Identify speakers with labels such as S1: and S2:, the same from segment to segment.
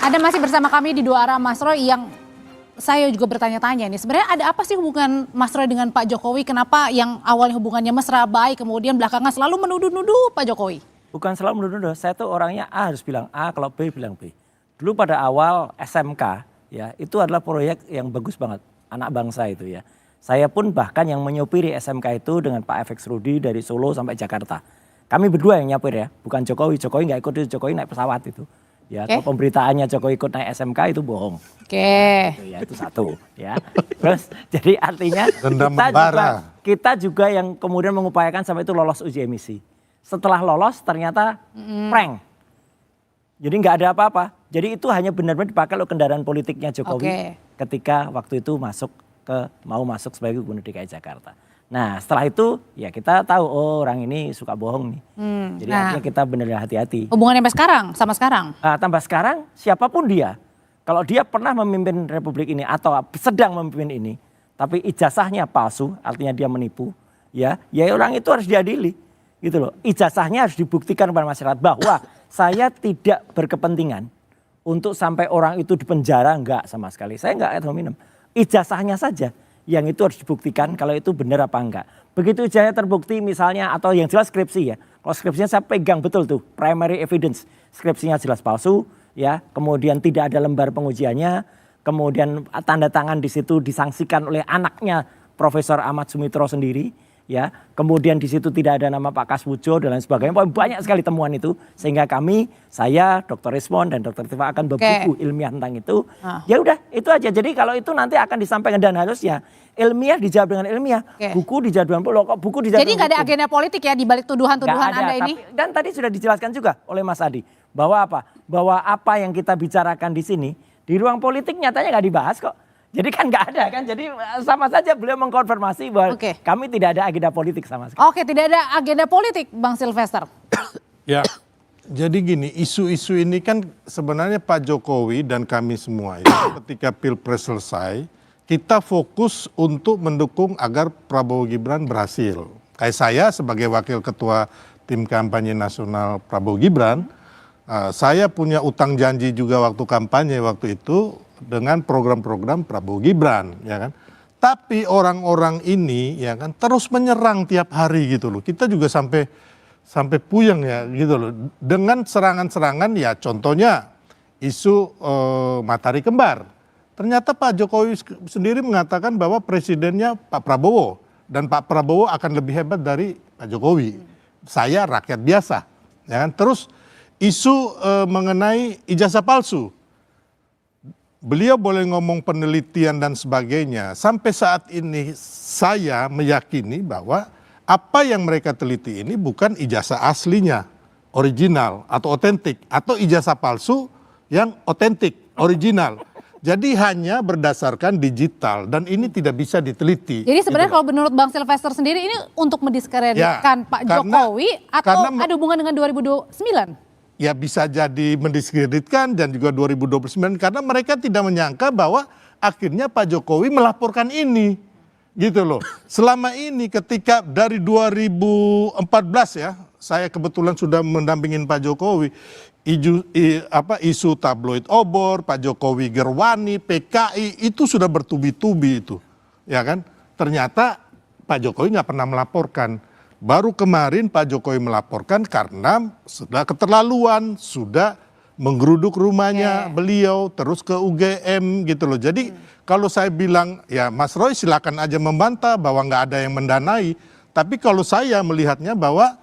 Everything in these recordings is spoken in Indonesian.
S1: Anda masih bersama kami di Dua Arah Mas Roy yang saya juga bertanya-tanya nih. Sebenarnya ada apa sih hubungan Mas Roy dengan Pak Jokowi? Kenapa yang awalnya hubungannya mesra baik kemudian belakangan selalu menuduh-nuduh Pak Jokowi?
S2: Bukan selalu menuduh, saya tuh orangnya A harus bilang A, kalau B bilang B. Dulu pada awal SMK ya itu adalah proyek yang bagus banget, anak bangsa itu ya. Saya pun bahkan yang menyopiri SMK itu dengan Pak FX Rudi dari Solo sampai Jakarta. Kami berdua yang nyopir ya, bukan Jokowi. Jokowi nggak ikut, Jokowi naik pesawat itu. Ya, kalau pemberitaannya Jokowi ikut naik SMK itu bohong. Ya, itu satu. Ya, terus jadi artinya kita juga yang kemudian mengupayakan sampai itu lolos uji emisi. Setelah lolos ternyata prank. Jadi nggak ada apa-apa. Jadi itu hanya benar-benar dipakai oleh kendaraan politiknya Jokowi ketika waktu itu mau masuk sebagai gubernur DKI Jakarta. Nah setelah itu ya kita tahu orang ini suka bohong nih. Jadi artinya kita benar-benar hati-hati.
S1: Hubungannya sama sekarang?
S2: Tambah sekarang siapapun dia. Kalau dia pernah memimpin republik ini atau sedang memimpin ini. Tapi ijazahnya palsu artinya dia menipu. Ya orang itu harus diadili. Gitu loh. Ijazahnya harus dibuktikan kepada masyarakat bahwa saya tidak berkepentingan untuk sampai orang itu dipenjara, enggak sama sekali. Saya enggak ad hominem. Ijazahnya saja yang itu harus dibuktikan kalau itu benar apa enggak. Begitu ijazahnya terbukti misalnya atau yang jelas skripsi ya. Kalau skripsinya saya pegang betul tuh primary evidence. Skripsinya jelas palsu ya. Kemudian tidak ada lembar pengujiannya. Kemudian tanda tangan di situ disangsikan oleh anaknya Profesor Ahmad Sumitro sendiri. Ya, kemudian di situ tidak ada nama Pak Kaswujo dan lain sebagainya. Banyak sekali temuan itu sehingga saya, Dr. Rismon dan Dr. Tifa akan berbuku ilmiah tentang itu. Ya udah, itu aja. Jadi kalau itu nanti akan disampaikan dan harusnya ilmiah dijawab dengan ilmiah, buku dijawab dengan buku dijawab.
S1: Jadi nggak ada agenda politik ya di balik tuduhan-tuduhan Anda ini?
S2: Dan tadi sudah dijelaskan juga oleh Mas Adi bahwa apa yang kita bicarakan di sini di ruang politik nyatanya nggak dibahas kok. Jadi kan nggak ada kan, jadi sama saja beliau mengkonfirmasi bahwa kami tidak ada agenda politik sama sekali.
S1: Oke, tidak ada agenda politik Bang Sylvester.
S3: Ya, jadi gini, isu-isu ini kan sebenarnya Pak Jokowi dan kami semua itu ketika Pilpres selesai, kita fokus untuk mendukung agar Prabowo Gibran berhasil. Kayak saya sebagai wakil ketua tim kampanye nasional Prabowo Gibran, saya punya utang janji juga waktu kampanye waktu itu, dengan program-program Prabowo Gibran, ya kan. Tapi orang-orang ini, ya kan, terus menyerang tiap hari gitu loh. Kita juga sampai puyeng ya, gitu loh. Dengan serangan-serangan, ya contohnya isu matahari kembar. Ternyata Pak Jokowi sendiri mengatakan bahwa presidennya Pak Prabowo dan Pak Prabowo akan lebih hebat dari Pak Jokowi. Saya rakyat biasa, ya kan. Terus isu mengenai ijazah palsu. Beliau boleh ngomong penelitian dan sebagainya. Sampai saat ini saya meyakini bahwa apa yang mereka teliti ini bukan ijazah aslinya, original atau otentik. Atau ijazah palsu yang otentik, original. Jadi hanya berdasarkan digital dan ini tidak bisa diteliti.
S1: Jadi sebenarnya kalau menurut Bang Sylvester sendiri ini untuk mendiskreditkan Pak Jokowi atau ada hubungan dengan 2029?
S3: Ya bisa jadi mendiskreditkan dan juga 2029 karena mereka tidak menyangka bahwa akhirnya Pak Jokowi melaporkan ini gitu loh. Selama ini ketika dari 2014 ya, saya kebetulan sudah mendampingin Pak Jokowi, isu tabloid obor, Pak Jokowi Gerwani, PKI itu sudah bertubi-tubi itu, ya kan. Ternyata Pak Jokowi nggak pernah melaporkan. Baru kemarin Pak Jokowi melaporkan karena sudah keterlaluan, sudah menggeruduk rumahnya beliau, terus ke UGM gitu loh. Jadi kalau saya bilang ya Mas Roy silakan aja membantah bahwa nggak ada yang mendanai. Tapi kalau saya melihatnya bahwa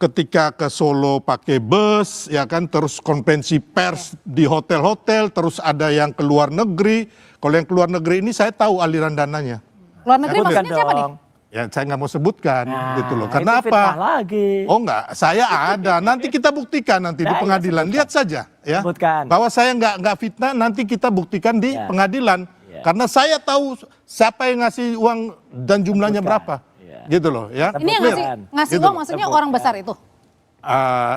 S3: ketika ke Solo pakai bus, ya kan, terus konvensi pers di hotel-hotel, terus ada yang ke luar negeri. Kalau yang ke luar negeri ini saya tahu aliran dananya.
S1: Luar negeri maksudnya siapa nih?
S3: Ya saya nggak mau sebutkan gitu loh. Karena apa? Oh enggak, saya ada. Nanti kita buktikan nanti di pengadilan. Lihat saja ya. Bahwa saya nggak fitnah, nanti kita buktikan di pengadilan. Karena saya tahu siapa yang ngasih uang dan jumlahnya berapa. Gitu loh ya.
S1: Ini yang ngasih uang maksudnya orang besar itu?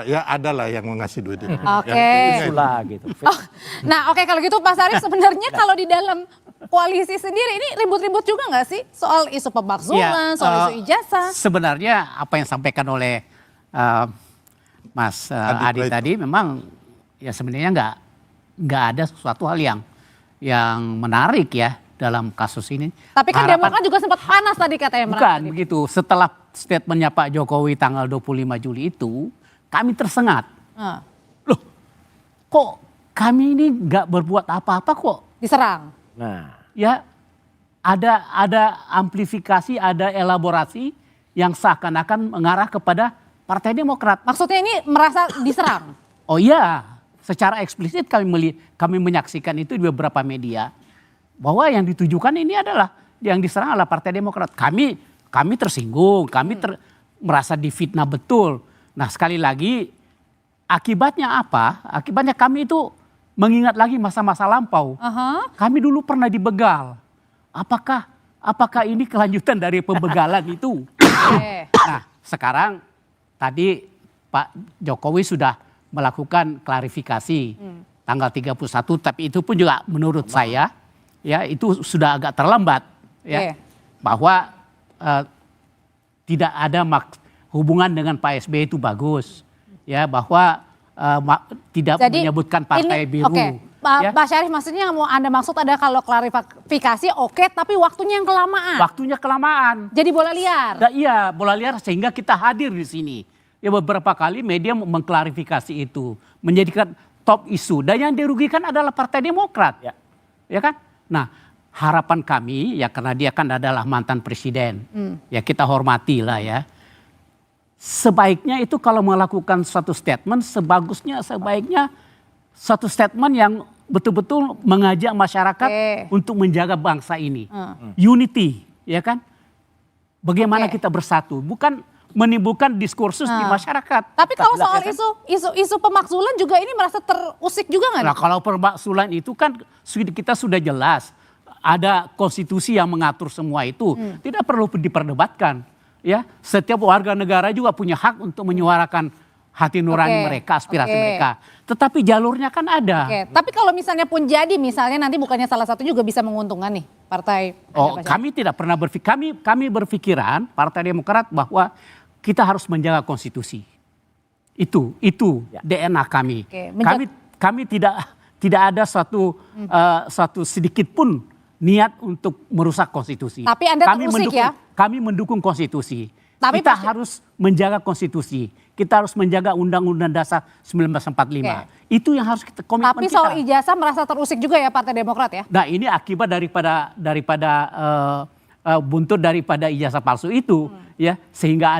S3: Ya ada lah yang ngasih duit itu.
S1: Gitu. Nah oke, kalau gitu Pak Sarif sebenarnya kalau di dalam koalisi sendiri ini ribut-ribut juga nggak sih soal isu pemakzulan, soal isu ijazah?
S4: Sebenarnya apa yang disampaikan oleh Mas Adi tadi memang ya sebenarnya nggak ada sesuatu hal yang menarik ya dalam kasus ini.
S1: Tapi kan Demokrat juga sempat panas tadi katanya.
S4: Bukan begitu. Setelah statementnya Pak Jokowi tanggal 25 Juli itu, kami tersengat. Loh, kok kami ini nggak berbuat apa-apa kok?
S1: Diserang.
S2: Nah,
S4: Ya, ada amplifikasi, ada elaborasi yang seakan-akan mengarah kepada Partai Demokrat.
S1: Maksudnya ini merasa diserang.
S4: Oh iya, secara eksplisit kami menyaksikan itu di beberapa media bahwa yang ditujukan ini adalah yang diserang adalah Partai Demokrat. Kami tersinggung, merasa difitnah betul. Nah, sekali lagi akibatnya apa? Akibatnya kami itu mengingat lagi masa-masa lampau. Kami dulu pernah dibegal. Apakah ini kelanjutan dari pembegalan itu? Nah, sekarang tadi Pak Jokowi sudah melakukan klarifikasi tanggal 31, tapi itu pun juga menurut saya ya itu sudah agak terlambat ya. Bahwa tidak ada hubungan dengan Pak SBY itu bagus ya, bahwa tidak menyebutkan partai biru.
S1: Ya? Pak Syarif, maksudnya yang mau Anda maksud ada kalau klarifikasi oke, tapi waktunya yang kelamaan.
S4: Waktunya kelamaan.
S1: Jadi bola liar.
S4: Nah, iya, bola liar sehingga kita hadir di sini. Ya beberapa kali media mengklarifikasi itu, menjadikan top isu, dan yang dirugikan adalah Partai Demokrat. Ya kan? Nah, harapan kami ya karena dia kan adalah mantan presiden. Ya kita hormati lah ya. Sebaiknya itu kalau melakukan suatu statement, sebaiknya satu statement yang betul-betul mengajak masyarakat untuk menjaga bangsa ini. Unity, ya kan? Bagaimana kita bersatu, bukan menimbulkan diskursus di masyarakat.
S1: Tapi kalau soal isu pemakzulan juga ini merasa terusik juga nggak?
S4: Nah, kalau pemakzulan itu kan kita sudah jelas. Ada konstitusi yang mengatur semua itu. Tidak perlu diperdebatkan. Ya, setiap warga negara juga punya hak untuk menyuarakan hati nurani mereka, aspirasi mereka. Tetapi jalurnya kan ada.
S1: Tapi kalau misalnya pun jadi, misalnya nanti bukannya salah satu juga bisa menguntungkan nih partai.
S4: Kami tidak pernah kami berpikiran Partai Demokrat bahwa kita harus menjaga konstitusi. Itu DNA kami. Kami tidak ada satu sedikit pun niat untuk merusak konstitusi.
S1: Tapi Anda terusik ya?
S4: Kami mendukung konstitusi.
S1: Tapi
S4: kita harus menjaga konstitusi. Kita harus menjaga Undang-Undang Dasar 1945. Itu yang harus kita komitmen.
S1: Tapi soal ijazah merasa terusik juga ya Partai Demokrat ya?
S4: Nah, ini akibat daripada buntut daripada ijazah palsu itu ya, sehingga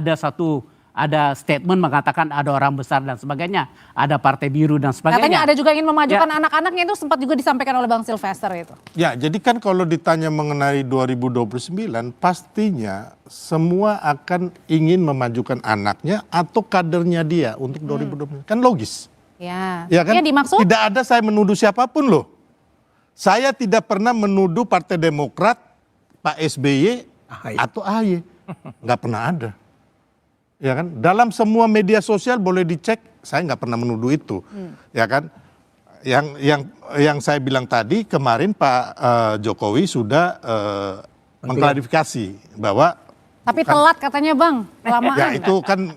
S4: ada statement mengatakan ada orang besar dan sebagainya, ada partai biru dan sebagainya.
S1: Katanya ada juga ingin memajukan anak-anaknya, itu sempat juga disampaikan oleh Bang Sylvester itu.
S3: Ya, jadi kan kalau ditanya mengenai 2029, pastinya semua akan ingin memajukan anaknya atau kadernya dia untuk 2029. Kan logis.
S1: Ya
S3: kan?
S1: Ya, dimaksud?
S3: Tidak ada saya menuduh siapapun loh. Saya tidak pernah menuduh Partai Demokrat, Pak SBY atau AHY. Nggak pernah ada. Ya kan, dalam semua media sosial boleh dicek, saya nggak pernah menuduh itu, ya kan. Yang saya bilang tadi kemarin Pak Jokowi sudah mengklarifikasi bahwa.
S1: Tapi telat katanya Bang, kelamaan.
S3: Ya itu kan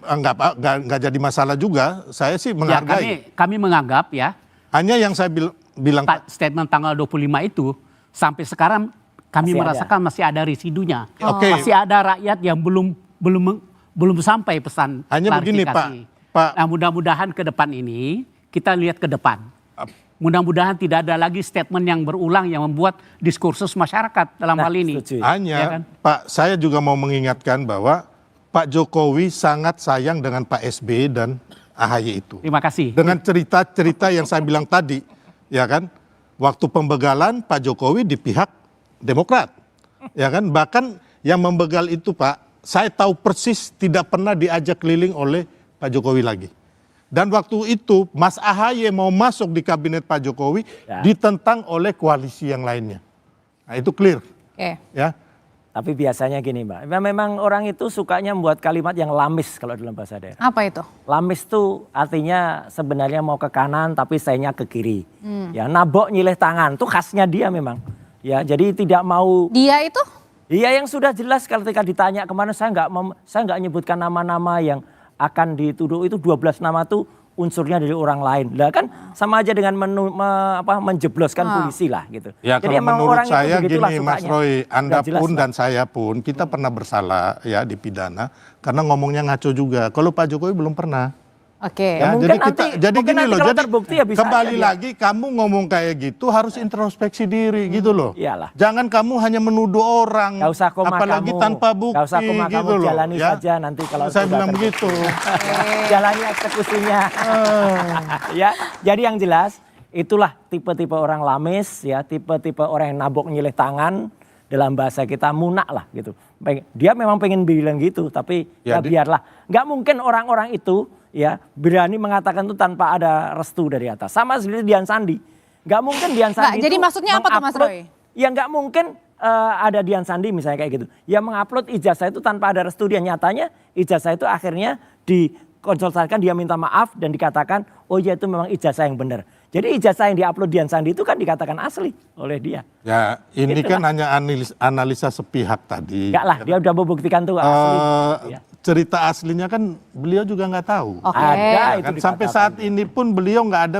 S3: nggak jadi masalah juga, saya sih menghargai.
S4: Kami menganggap ya.
S3: Hanya yang saya bilang
S4: statement tanggal 25 itu sampai sekarang kami merasakan masih ada residunya, masih ada rakyat yang belum sampai pesan
S3: hanya
S4: klarifikasi.
S3: Begini Pak.
S4: Nah, mudah-mudahan ke depan ini kita lihat ke depan. Mudah-mudahan tidak ada lagi statement yang berulang yang membuat diskursus masyarakat dalam hal ini.
S3: Hanya ya kan? Pak, saya juga mau mengingatkan bahwa Pak Jokowi sangat sayang dengan Pak SBY dan AHY itu.
S4: Terima kasih.
S3: Dengan cerita-cerita yang saya bilang tadi, ya kan? Waktu pembegalan Pak Jokowi di pihak Demokrat. Ya kan? Bahkan yang membegal itu Pak, saya tahu persis tidak pernah diajak keliling oleh Pak Jokowi lagi. Dan waktu itu Mas AHY mau masuk di kabinet Pak Jokowi ditentang oleh koalisi yang lainnya. Nah itu clear. Ya.
S2: Tapi biasanya gini Mbak, memang orang itu sukanya membuat kalimat yang lamis kalau dalam bahasa daerah.
S1: Apa itu?
S2: Lamis itu artinya sebenarnya mau ke kanan tapi sayangnya ke kiri. Ya, nabok nyileh tangan, itu khasnya dia memang. Ya, jadi tidak mau.
S1: Dia itu?
S2: Iya, yang sudah jelas ketika ditanya kemana, saya nggak nyebutkan nama-nama yang akan dituduh itu 12 nama tuh unsurnya dari orang lain. Lah kan sama aja dengan menjebloskan polisi lah gitu.
S3: Ya
S2: Jadi
S3: kalau
S2: emang
S3: menurut
S2: orang itu
S3: saya
S2: begitulah
S3: gini Mas
S2: sukanya.
S3: Roy, Anda
S2: Nggak jelas
S3: pun
S2: lah.
S3: dan saya pun kita pernah bersalah ya dipidana karena ngomongnya ngaco juga. Kalau Pak Jokowi belum pernah.
S1: Oke.
S2: Ya, mungkin nanti-
S3: jadi
S2: mungkin
S3: gini
S2: nanti
S3: loh,
S2: kalau
S3: jadi
S2: terbukti ya bisa
S3: kembali
S2: aja dia.
S3: lagi kamu ngomong kayak gitu harus introspeksi diri gitu loh.
S2: Iyalah.
S3: Jangan kamu hanya menuduh orang,
S2: Gak usah koma
S3: apalagi
S2: kamu,
S3: tanpa bukti
S2: gak usah koma
S3: gitu
S2: kamu,
S3: loh.
S2: jalani
S3: ya.
S2: saja nanti kalau
S3: Saya
S2: sudah
S3: bilang
S2: terbukti.
S3: begitu.
S2: Jalani eksekusinya. Ya, jadi yang jelas itulah tipe-tipe orang lamis ya, tipe-tipe orang yang nabok nyilih tangan, dalam bahasa kita munak lah gitu. Dia memang pengen bilang gitu, tapi ya biarlah. Nggak mungkin orang-orang itu ya berani mengatakan itu tanpa ada restu dari atas. Sama seperti Dian Sandi. Nggak mungkin Dian Sandi
S1: Jadi
S2: itu
S1: maksudnya apa tuh Mas
S2: mengupload-
S1: Roy?
S2: Ya nggak mungkin ada Dian Sandi misalnya kayak gitu. Ya mengupload ijazah itu tanpa ada restu dia. Nyatanya ijazah itu akhirnya dikonsultasikan, dia minta maaf dan dikatakan oh ya itu memang ijazah yang benar. Jadi ijazah yang diupload Dian Sandi itu kan dikatakan asli oleh dia.
S3: Ya ini
S2: Itulah.
S3: kan hanya analisa sepihak tadi.
S2: Enggak lah, dia udah membuktikan tuh asli. Ya.
S3: Cerita aslinya kan beliau juga nggak tahu.
S1: Oke.
S2: Ada
S3: Ya
S2: itu
S3: kan? Sampai
S2: dikatakan.
S3: saat ini pun beliau nggak ada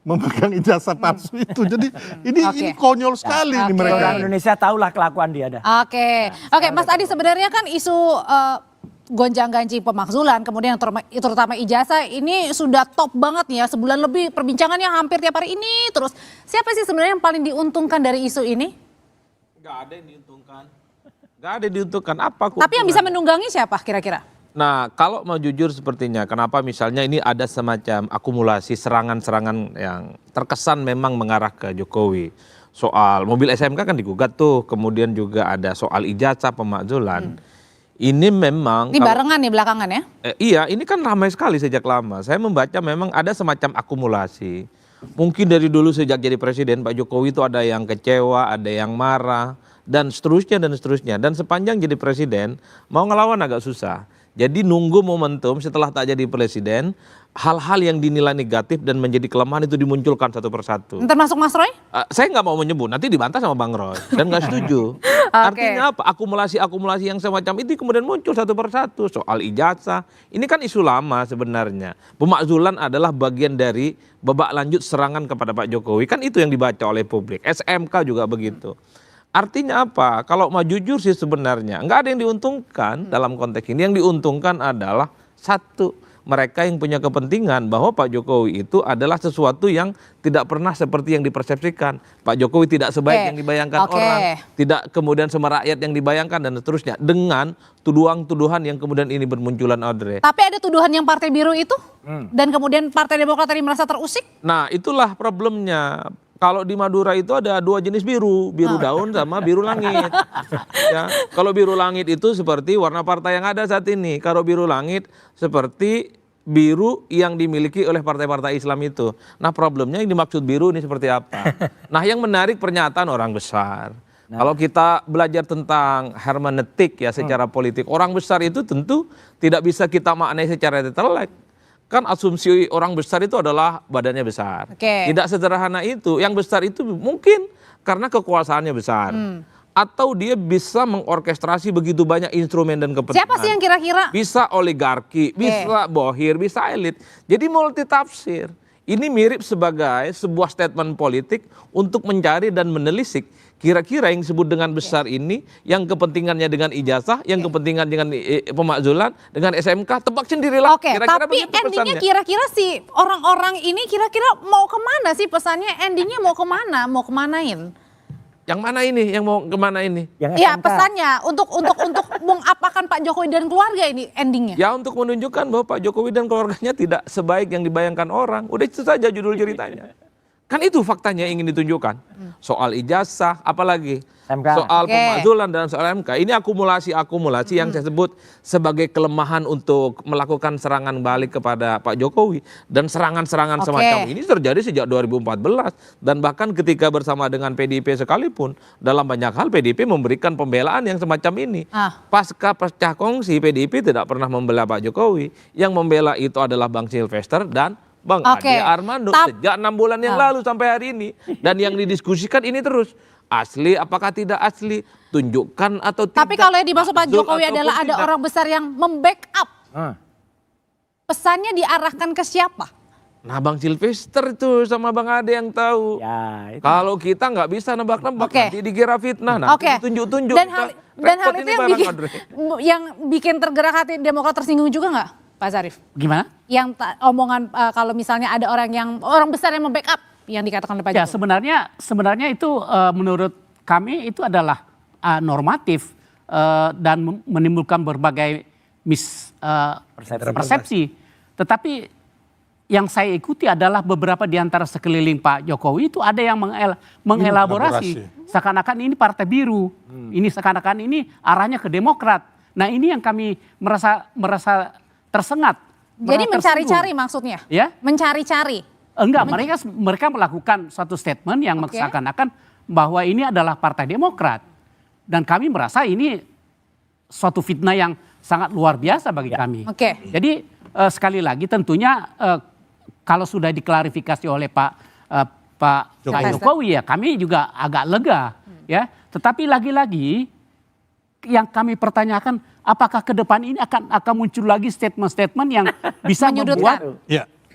S3: memegang ijazah palsu itu. Jadi ini konyol sekali nih
S1: Oke.
S3: mereka.
S2: Orang Indonesia tahulah kelakuan dia dah.
S1: Oke, Mas Adi sebenarnya kan isu gonjang-ganjing pemakzulan, kemudian terutama ijazah ini sudah top banget nih ya, sebulan lebih perbincangannya hampir tiap hari ini terus. Siapa sih sebenarnya yang paling diuntungkan dari isu ini?
S5: Gak ada yang diuntungkan. Gak ada yang diuntungkan. Apa
S1: Tapi yang bisa
S5: keuntungannya?
S1: menunggangi siapa kira-kira?
S5: Nah, kalau mau jujur sepertinya, kenapa misalnya ini ada semacam akumulasi serangan-serangan yang terkesan memang mengarah ke Jokowi. Soal mobil SMK kan digugat tuh, kemudian juga ada soal ijazah pemakzulan. Ini memang
S1: Ini barengan nih belakangan ya?
S5: iya, ini kan ramai sekali sejak lama. Saya membaca memang ada semacam akumulasi. Mungkin dari dulu sejak jadi presiden Pak Jokowi itu ada yang kecewa, ada yang marah, dan seterusnya dan seterusnya. Dan sepanjang jadi presiden mau ngelawan agak susah. Jadi nunggu momentum setelah tak jadi presiden, hal-hal yang dinilai negatif dan menjadi kelemahan itu dimunculkan satu persatu.
S1: Termasuk Mas Roy?
S5: Saya nggak mau menyebut, nanti dibantah sama Bang Roy dan nggak setuju. Artinya apa? Akumulasi-akumulasi yang semacam itu kemudian muncul satu persatu. Soal ijazah, ini kan isu lama sebenarnya. Pemakzulan adalah bagian dari babak lanjut serangan kepada Pak Jokowi. Kan itu yang dibaca oleh publik. SMK juga begitu. Artinya apa? Kalau mau jujur sih sebenarnya nggak ada yang diuntungkan dalam konteks ini. Yang diuntungkan adalah satu, mereka yang punya kepentingan bahwa Pak Jokowi itu adalah sesuatu yang tidak pernah seperti yang dipersepsikan. Pak Jokowi tidak sebaik yang dibayangkan orang, tidak kemudian sama rakyat yang dibayangkan dan seterusnya. Dengan tuduhan-tuduhan yang kemudian ini bermunculan, Audrey.
S1: Tapi ada tuduhan yang Partai Biru itu dan kemudian Partai Demokrat tadi merasa terusik?
S5: Nah, itulah problemnya. Kalau di Madura itu ada dua jenis biru, biru daun sama biru langit. Ya, kalau biru langit itu seperti warna partai yang ada saat ini. Kalau biru langit seperti biru yang dimiliki oleh partai-partai Islam itu. Nah, problemnya yang dimaksud biru ini seperti apa? Nah, yang menarik pernyataan orang besar. Kalau kita belajar tentang hermeneutik ya secara politik, orang besar itu tentu tidak bisa kita maknai secara intelek. Kan asumsi orang besar itu adalah badannya besar. Tidak sederhana itu. Yang besar itu mungkin karena kekuasaannya besar. Atau dia bisa mengorkestrasi begitu banyak instrumen dan kepentingan.
S1: Siapa sih yang kira-kira?
S5: Bisa oligarki, bisa bohir, bisa elit. Jadi multitafsir. Ini mirip sebagai sebuah statement politik untuk mencari dan menelisik kira-kira yang disebut dengan besar ini, yang kepentingannya dengan ijazah, yang kepentingan dengan pemakzulan, dengan SMK, tebak sendirilah.
S1: Oke,
S5: Kira-kira
S1: tapi
S5: begitu
S1: endingnya
S5: pesannya.
S1: kira-kira si orang-orang ini kira-kira mau kemana sih pesannya? Endingnya mau kemana? Mau kemanain?
S5: Yang mana ini? Yang mau kemana ini?
S2: Yang
S1: Iya
S2: SMK.
S1: pesannya untuk mengapakan Pak Jokowi dan keluarga ini endingnya.
S5: Ya untuk menunjukkan bahwa Pak Jokowi dan keluarganya tidak sebaik yang dibayangkan orang. Udah itu saja judul ceritanya. Kan itu faktanya yang ingin ditunjukkan. Soal ijazah, apalagi
S2: MK.
S5: soal pemakzulan dan soal MK. Ini akumulasi yang saya sebut sebagai kelemahan untuk melakukan serangan balik kepada Pak Jokowi. Dan serangan-serangan semacam ini terjadi sejak 2014. Dan bahkan ketika bersama dengan PDIP sekalipun, dalam banyak hal PDIP memberikan pembelaan yang semacam ini. Pasca pecah kongsi, PDIP tidak pernah membela Pak Jokowi. Yang membela itu adalah Bang Silvester dan Bang Ade Armando sejak 6 bulan yang lalu sampai hari ini. Dan yang didiskusikan ini terus. Asli apakah tidak asli? Tunjukkan atau tidak?
S1: Tapi kalau yang dimaksud Pak
S5: Betul
S1: Jokowi
S5: ataupun
S1: adalah ada
S5: tidak.
S1: orang besar yang membackup. Pesannya diarahkan ke siapa?
S5: Nah Bang Silvester itu sama Bang Ade yang tahu.
S2: Ya, itu.
S5: Kalau kita nggak bisa nebak-nebak,
S1: Oke.
S5: nanti dikira fitnah, nanti
S1: Oke.
S5: ditunjuk-tunjuk.
S1: Dan
S5: Kita
S1: hal
S5: repot
S1: itu
S5: ini
S1: yang bikin tergerak hati Demokrat tersinggung juga nggak, Pak Syarif?
S4: Gimana?
S1: Yang omongan kalau misalnya ada orang besar yang membackup yang dikatakan oleh Pak
S4: Ya
S1: Jokowi.
S4: sebenarnya itu menurut kami itu adalah normatif dan menimbulkan berbagai persepsi. Tetapi yang saya ikuti adalah beberapa di antara sekeliling Pak Jokowi itu ada yang mengelaborasi seakan-akan ini partai biru, ini seakan-akan ini arahnya ke Demokrat. Nah ini yang kami merasa tersengat.
S1: Jadi
S4: merasa
S1: mencari-cari
S4: tersinggung.
S1: maksudnya?
S4: Ya?
S1: Mencari-cari?
S4: Enggak, mereka melakukan suatu statement yang
S1: Oke.
S4: seakan-akan bahwa ini adalah Partai Demokrat. Dan kami merasa ini suatu fitnah yang sangat luar biasa bagi kami.
S1: Oke.
S4: Jadi sekali lagi tentunya kalau sudah diklarifikasi oleh Pak Jokowi ya kami juga agak lega ya. Tetapi lagi-lagi yang kami pertanyakan apakah ke depan ini akan muncul lagi statement-statement yang bisa
S1: Menyudutkan.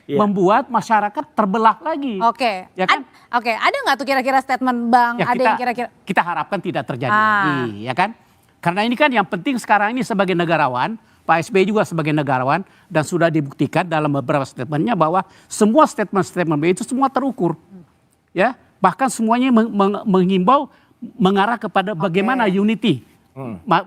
S4: membuat masyarakat terbelah lagi.
S1: Oke.
S4: Ya kan?
S1: Oke, ada nggak tuh kira-kira statement Bang?
S4: Ya,
S1: Ada yang kira-kira?
S4: kita harapkan tidak terjadi lagi, ya kan? Karena ini kan yang penting sekarang ini sebagai negarawan, Pak SBY juga sebagai negarawan dan sudah dibuktikan dalam beberapa statementnya bahwa semua statement-statement beliau itu semua terukur, ya. Bahkan semuanya menghimbau mengarah kepada bagaimana unity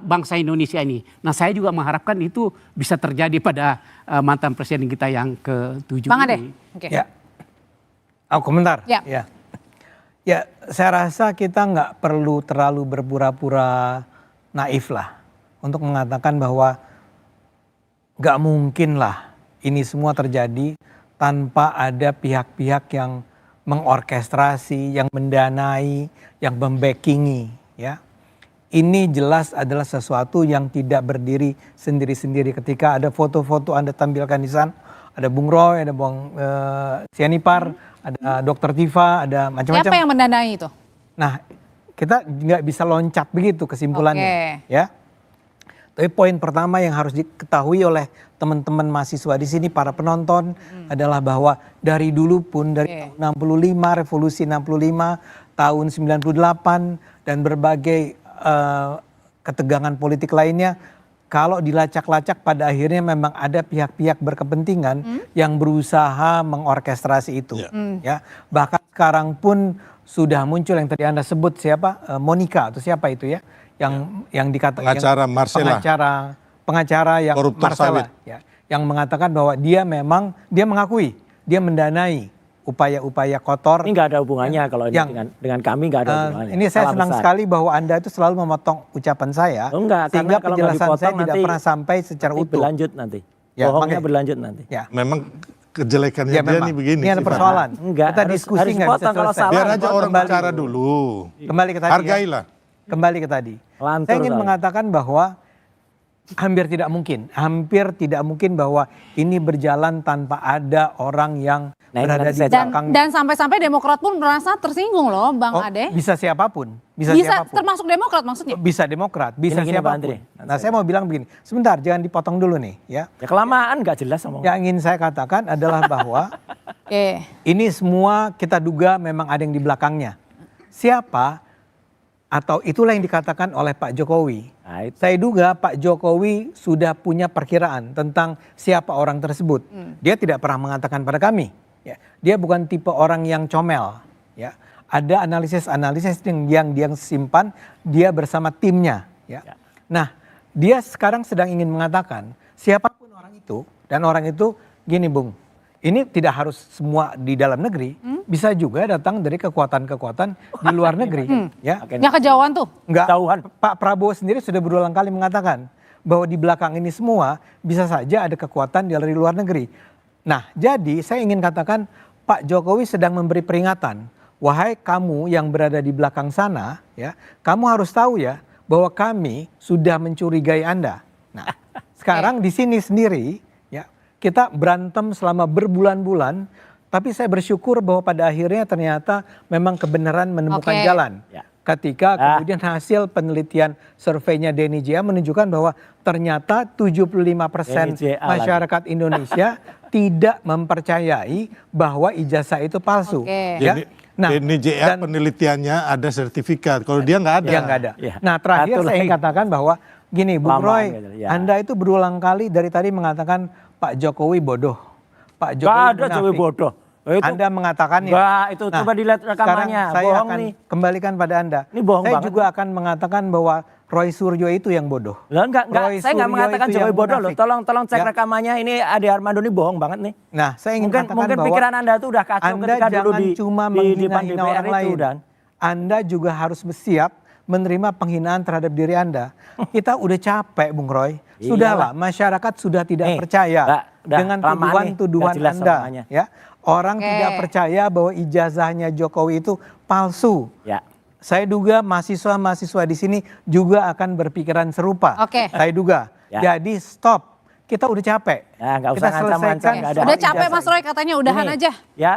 S4: bangsa Indonesia ini. Nah, saya juga mengharapkan itu bisa terjadi pada mantan presiden kita yang ke-7
S1: Bang Ade.
S4: ini.
S1: Oke.
S6: Ya. Komentar.
S1: Ya.
S6: Ya, saya rasa kita nggak perlu terlalu berpura-pura naif lah untuk mengatakan bahwa nggak mungkin lah ini semua terjadi tanpa ada pihak-pihak yang mengorkestrasi, yang mendanai, yang membackingi, ya. Ini jelas adalah sesuatu yang tidak berdiri sendiri-sendiri. Ketika ada foto-foto Anda tampilkan di sana, ada Bung Roy, ada Bung Sianipar, ada Dr. Tifa, ada macam-macam.
S1: Siapa yang mendanai itu?
S6: Nah, kita nggak bisa loncat begitu kesimpulannya,
S1: Oke.
S6: ya. Tapi poin pertama yang harus diketahui oleh teman-teman mahasiswa di sini, para penonton, adalah bahwa dari dulu pun dari tahun 65, revolusi 65, tahun 98 dan berbagai ketegangan politik lainnya, kalau dilacak-lacak pada akhirnya memang ada pihak-pihak berkepentingan yang berusaha mengorkestrasi itu, ya. Bahkan sekarang pun sudah muncul yang tadi Anda sebut siapa, Monica atau siapa itu ya, yang dikatakan
S3: Pengacara Marcella.
S6: pengacara yang
S3: Koruptor
S6: Marcella,
S3: sawit.
S6: ya, yang mengatakan bahwa dia mengakui dia mendanai upaya-upaya kotor.
S2: Ini nggak ada hubungannya kalau ini dengan kami nggak ada hubungannya.
S6: Ini saya
S2: Salah
S6: senang
S2: besar.
S6: sekali bahwa Anda itu selalu memotong ucapan saya,
S2: Oh, enggak,
S6: sehingga
S2: karena kalau nggak
S6: penjelasan saya
S2: dipotong
S6: tidak
S2: nanti-
S6: pernah sampai secara
S2: Nanti
S6: utuh.
S2: berlanjut nanti.
S6: Ya,
S2: Bohongnya
S6: makanya.
S2: berlanjut nanti.
S6: Ya.
S3: Memang kejelekannya
S6: Ya,
S3: dia
S6: memang.
S3: nih begini.
S6: Ini ada
S3: Pak.
S6: persoalan.
S2: Enggak,
S6: Kita
S2: harus
S6: diskusi nggak bisa
S2: potong kalau
S6: selesai.
S2: salah.
S3: Biar aja orang
S6: Kembali
S3: bicara
S6: dulu.
S3: dulu.
S6: Kembali ke tadi.
S3: Hargailah.
S6: Kembali ke tadi.
S2: Lantur
S6: Saya ingin
S2: soalnya.
S6: mengatakan bahwa hampir tidak mungkin bahwa ini berjalan tanpa ada orang yang
S2: Nah, ini
S6: berada
S2: nanti
S6: di
S2: saya
S6: belakang.
S1: Dan sampai-sampai Demokrat pun merasa tersinggung loh, Bang Ade.
S6: Bisa siapapun, bisa
S1: Bisa
S6: siapapun.
S1: termasuk Demokrat maksudnya?
S6: Bisa Demokrat, bisa
S2: Gini, Pak
S6: siapapun.
S2: Andre.
S6: Nah, saya mau bilang begini, sebentar, jangan dipotong dulu nih, ya.
S2: Ya kelamaan nggak jelas ngomong.
S6: Yang ingin saya katakan adalah bahwa
S1: Oke.
S6: ini semua kita duga memang ada yang di belakangnya. Siapa? Atau itulah yang dikatakan oleh Pak Jokowi.
S2: Nah, itu.
S6: Saya duga Pak Jokowi sudah punya perkiraan tentang siapa orang tersebut. Dia tidak pernah mengatakan pada kami. Ya. Dia bukan tipe orang yang comel. Ya. Ada analisis-analisis yang dia simpan, dia bersama timnya. Ya. Nah, dia sekarang sedang ingin mengatakan siapapun orang itu, dan orang itu gini Bung, ini tidak harus semua di dalam negeri, bisa juga datang dari kekuatan-kekuatan di luar negeri. Ya.
S1: Nggak kejauhan tuh.
S6: Enggak,
S2: Jauhan.
S6: Pak Prabowo sendiri sudah berulang kali mengatakan bahwa di belakang ini semua bisa saja ada kekuatan dari luar negeri. Nah, jadi saya ingin katakan Pak Jokowi sedang memberi peringatan, wahai kamu yang berada di belakang sana, ya, kamu harus tahu ya bahwa kami sudah mencurigai Anda. Nah, sekarang di sini sendiri, ya, kita berantem selama berbulan-bulan, tapi saya bersyukur bahwa pada akhirnya ternyata memang kebenaran menemukan
S1: Oke.
S6: jalan.
S2: Ya.
S6: ketika kemudian hasil penelitian surveinya Denny J.A. menunjukkan bahwa ternyata 75%
S2: Denny J.A.
S6: masyarakat Indonesia tidak mempercayai bahwa ijazah itu palsu.
S1: Oke.
S6: Ya.
S3: Denny J.A. penelitiannya ada sertifikat. Kalau dia nggak ada.
S6: Dia nggak ada.
S2: Ya.
S6: Nah terakhir
S2: Satu
S6: saya ingin
S2: lagi.
S6: katakan bahwa gini Bung
S2: Lamaan
S6: Roy,
S2: gitu, ya.
S6: Anda itu berulang kali dari tadi mengatakan Pak Jokowi bodoh. Pak Jokowi
S2: Gak ada
S6: munafik.
S2: Jokowi bodoh. Itu,
S6: Anda mengatakannya.
S2: Enggak, itu coba dilihat rekamannya.
S6: Sekarang saya
S2: Bohong
S6: akan
S2: nih.
S6: kembalikan pada Anda.
S2: Ini bohong
S6: saya
S2: banget
S6: juga akan mengatakan bahwa Roy Suryo itu yang bodoh.
S2: Lah enggak,
S6: Roy
S2: saya enggak
S6: Suryo
S2: mengatakan
S6: itu
S2: Jokowi
S6: yang
S2: bodoh loh.
S6: munafik.
S2: Tolong cek
S6: Ya.
S2: rekamannya. Ini Ade Armando ini bohong banget nih.
S6: Nah, saya ingin katakan
S2: Mungkin
S6: bahwa
S2: pikiran Anda itu udah kacau
S6: Anda
S2: ketika dulu
S6: jangan cuma
S2: di depan
S6: menghina-hina
S2: DPR
S6: orang
S2: itu
S6: lain.
S2: dan
S6: Anda juga harus siap menerima penghinaan terhadap diri Anda. Kita udah capek, Bung Roy. Sudahlah, masyarakat sudah tidak percaya dengan
S2: kelamaan nih,
S6: tuduhan-tuduhan
S2: nggak jelas
S6: Anda.
S2: semuanya.
S6: Ya, orang
S1: Oke.
S6: tidak percaya bahwa ijazahnya Jokowi itu palsu.
S2: ya.
S6: Saya duga mahasiswa-mahasiswa di sini juga akan berpikiran serupa.
S1: Oke.
S6: Saya duga.
S2: Ya.
S6: Jadi stop. Kita udah capek.
S2: Ya, nggak usah
S6: Kita
S2: ngancam-ngancam,
S6: selesaikan
S2: nggak ada.
S6: soal
S1: Udah capek
S6: ijazah
S1: Mas Roy katanya udahan
S2: Ini,
S1: aja.
S2: Ya,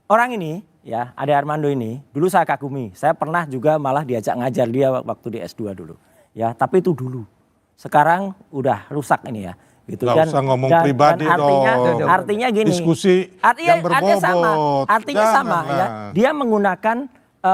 S2: orang ini, ya Ade Armando ini, dulu saya kagumi. Saya pernah juga malah diajak ngajar dia waktu di S2 dulu. Ya, tapi itu dulu. Sekarang udah rusak ini ya. Gitu.
S3: Nggak usah ngomong pribadi
S2: artinya,
S3: dong.
S2: artinya gini.
S3: Diskusi yang
S2: artinya sama.
S3: berbobot.
S2: Artinya sama
S3: Janganlah.
S2: ya. Dia menggunakan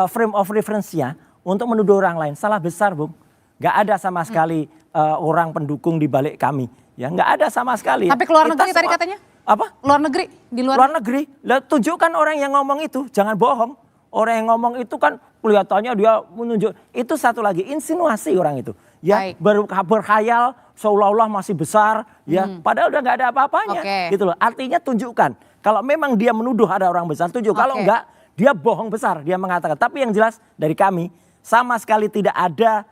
S2: frame of reference-nya untuk menuduh orang lain. Salah besar, Bung. Nggak ada sama sekali orang pendukung di balik kami. Ya, nggak ada sama sekali.
S1: Sampai ke luar
S2: Kita
S1: negeri tadi
S2: semua-
S1: katanya?
S2: Apa?
S1: Luar negeri, di luar,
S2: Luar negeri. Lah, tunjukkan orang yang ngomong itu, jangan bohong. Orang yang ngomong itu kan kelihatannya dia menunjuk. Itu satu lagi, insinuasi orang itu. Ya,
S1: Baik.
S2: berkhayal seolah-olah masih besar, ya. Padahal udah nggak ada apa-apanya.
S1: Oke.
S2: Gitu loh. Artinya tunjukkan. Kalau memang dia menuduh ada orang besar, tunjuk. Kalau
S1: Oke.
S2: enggak, dia bohong besar, dia mengatakan. Tapi yang jelas dari kami sama sekali tidak ada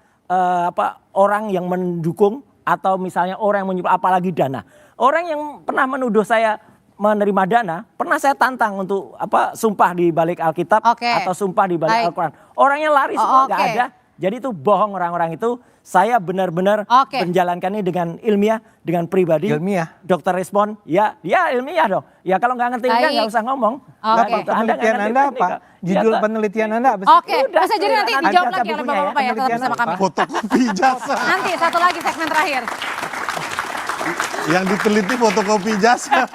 S2: orang yang mendukung atau misalnya orang yang menyupport, apalagi dana. Orang yang pernah menuduh saya menerima dana, pernah saya tantang untuk sumpah di balik Alkitab
S1: Oke.
S2: atau sumpah di balik
S1: Baik.
S2: Al-Quran. Orangnya lari semua, nggak
S1: oke.
S2: ada. Jadi itu bohong orang-orang itu. Saya benar-benar
S1: Oke.
S2: menjalankan ini dengan ilmiah, dengan pribadi.
S6: Ilmiah.
S2: Dokter respon, ya ilmiah dong. Ya kalau nggak ngerti ilmiah
S1: Baik.
S2: nggak usah ngomong.
S1: Oke.
S2: Nggak
S6: Apa
S2: gitu. Anda nggak
S6: penelitian
S2: ngerti
S6: Anda
S2: teknik,
S6: apa?
S2: kok.
S6: Judul
S2: Ya,
S6: penelitian Anda apa sih?
S1: Oke,
S2: Udah,
S1: bisa jadi nanti
S2: nanti
S1: dijawab
S2: ada
S1: lagi oleh
S2: bukunya ya.
S1: Bapak-Bapak ya, tetap
S6: Penelitian
S1: bersama kami.
S3: Fotokopi ijazah.
S1: Nanti satu lagi segmen terakhir.
S3: Yang diteliti fotokopi ijazah.